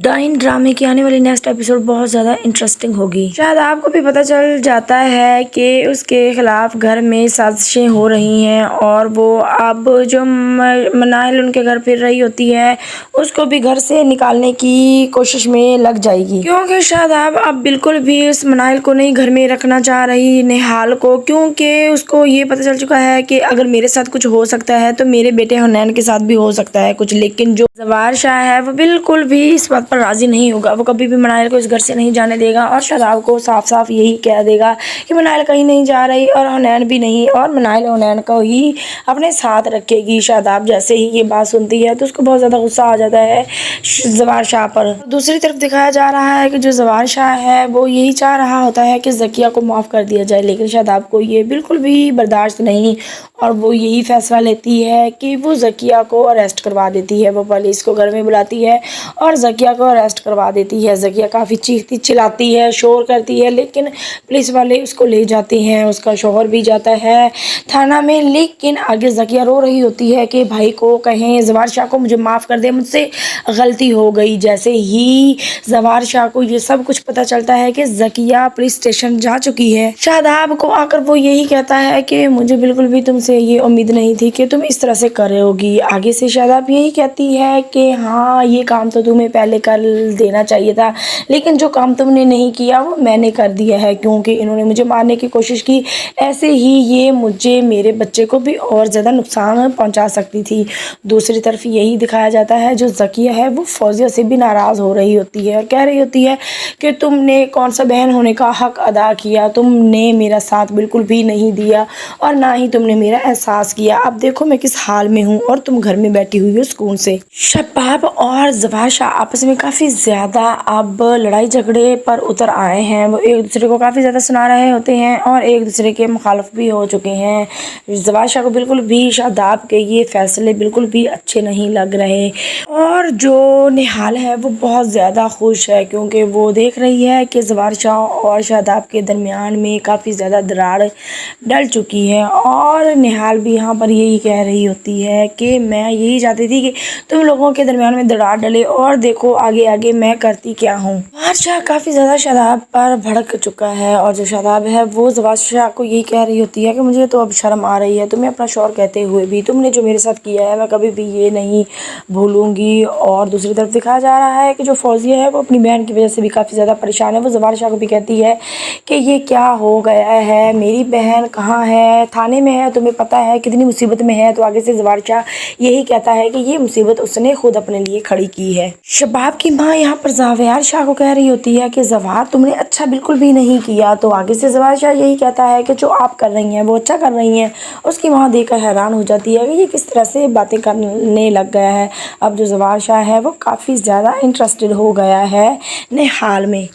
Dine ड्रामे की आने वाली नेक्स्ट एपिसोड बहुत ज़्यादा इंटरेस्टिंग होगी। शायद आपको भी पता चल जाता है कि उसके खिलाफ घर में साजिशें हो रही हैं और वो अब जो मनाइल उनके घर फिर रही होती है उसको भी घर से निकालने की कोशिश में लग जाएगी, क्योंकि शादाब अब बिल्कुल भी उस मनाइल को नहीं घर में रखना चाह रही निहाल को, क्योंकि उसको ये पता चल चुका है कि अगर मेरे साथ कुछ हो सकता है तो मेरे बेटे हुनैन के साथ भी हो सकता है कुछ। लेकिन जो ज़वार शाह है वो बिल्कुल भी इस बात पर राजी नहीं होगा। वो कभी भी मनाइल को इस घर से नहीं जाने देगा और शादाब को साफ साफ यही कह देगा कि मनाइल कहीं नहीं जा रही और हुनैन भी नहीं, और मनाइल हुनैन को ही अपने साथ रखेगी। शादाब जैसे ही ये बात सुनती है तो उसको बहुत ज़्यादा गुस्सा आ जाता है ज़वार शाह पर। दूसरी तरफ दिखाया जा रहा है कि जो ज़वार शाह है वो यही चाह रहा होता है कि ज़किया को माफ़ कर दिया जाए, लेकिन शादाब को ये बिल्कुल भी बर्दाश्त नहीं और वो यही फैसला लेती है कि वो ज़किया को अरेस्ट करवा देती है। वो पुलिस को घर में बुलाती है और ज़किया को अरेस्ट करवा देती है। ज़किया काफ़ी चीखती चिल्लाती है, शोर करती है, लेकिन पुलिस वाले उसको ले जाते हैं। उसका शौहर भी जाता है थाना में, लेकिन आगे ज़किया रो रही होती है कि भाई को कहें ज़वार शाह को मुझे माफ़ कर दे, मुझसे गलती हो गई। जैसे ही ज़वार शाह को ये सब कुछ पता चलता है कि ज़किया पुलिस स्टेशन जा चुकी है, शादाब को आकर वो यही कहता है कि मुझे बिल्कुल भी तुमसे ये उम्मीद नहीं थी कि तुम इस तरह से करोगी। आगे से शादाब यही कहती है कि हाँ ये काम तो तुम्हें पहले कर देना चाहिए था, लेकिन जो काम तुमने नहीं किया वो मैंने कर दिया है, क्योंकि इन्होंने मुझे मारने की कोशिश की। ऐसे ही ये मुझे मेरे बच्चे को भी और ज़्यादा नुकसान पहुंचा सकती थी। दूसरी तरफ यही दिखाया जाता है जो ज़किया है वो फौजिया से भी नाराज़ हो रही होती है और कह रही होती है कि तुमने कौन सा बहन होने का हक अदा किया, तुमने मेरा साथ बिल्कुल भी नहीं दिया और ना ही तुमने मेरा एहसास किया। अब देखो मैं किस हाल में हूँ और तुम घर में बैठी हुई हो सुकून से। शबाब और ज़वार शाह आपस में काफ़ी ज़्यादा अब लड़ाई झगड़े पर उतर आए हैं। वो एक दूसरे को काफ़ी ज़्यादा सुना रहे होते हैं और एक दूसरे के मुखालिफ भी हो चुके हैं। ज़वार शाह को बिल्कुल भी शादाब के ये फ़ैसले बिल्कुल भी अच्छे नहीं लग रहे और जो निहाल है वो बहुत ज़्यादा खुश है, क्योंकि वो देख रही है कि ज़वार शाह और शादाब के दरमियान में काफ़ी ज़्यादा दरार डल चुकी है। और निहाल भी यहाँ पर यही कह रही होती है कि मैं यही चाहती थी कि तुम लोगों के दरमियान में दरार डले और देखो आगे आगे मैं करती क्या हूँ। ज़वार शाह काफ़ी ज़्यादा शादाब पर भड़क चुका है और जो शादाब है वो ज़वार शाह को यही कह रही होती है कि मुझे तो अब शर्म आ रही है, तुम्हें अपना शौहर कहते हुए भी तुमने जो मेरे साथ किया है मैं कभी भी ये नहीं भूलूंगी। और दूसरी तरफ दिखाया जा रहा है कि जो फौजिया है वो अपनी बहन की वजह से भी काफ़ी ज़्यादा परेशान है। वो ज़वार शाह को भी कहती है कि ये क्या हो गया है, मेरी बहन कहाँ है, थाने में है, तुम्हें पता है कितनी मुसीबत में है। तो आगे से ज़वार शाह यही कहता है कि ये मुसीबत उसने खुद अपने लिए खड़ी की है। शबाब की माँ यहाँ पर ज़वार शाह को कह रही होती है कि ज़वार तुमने अच्छा बिल्कुल भी नहीं किया। तो आगे से ज़वार शाह यही कहता है कि जो आप कर रही हैं वो अच्छा कर रही हैं। उसकी माँ देखकर हैरान हो जाती है कि ये किस तरह से बातें करने लग गया है। अब जो ज़वार शाह है वो काफ़ी ज़्यादा इंटरेस्टेड हो गया है निहाल में।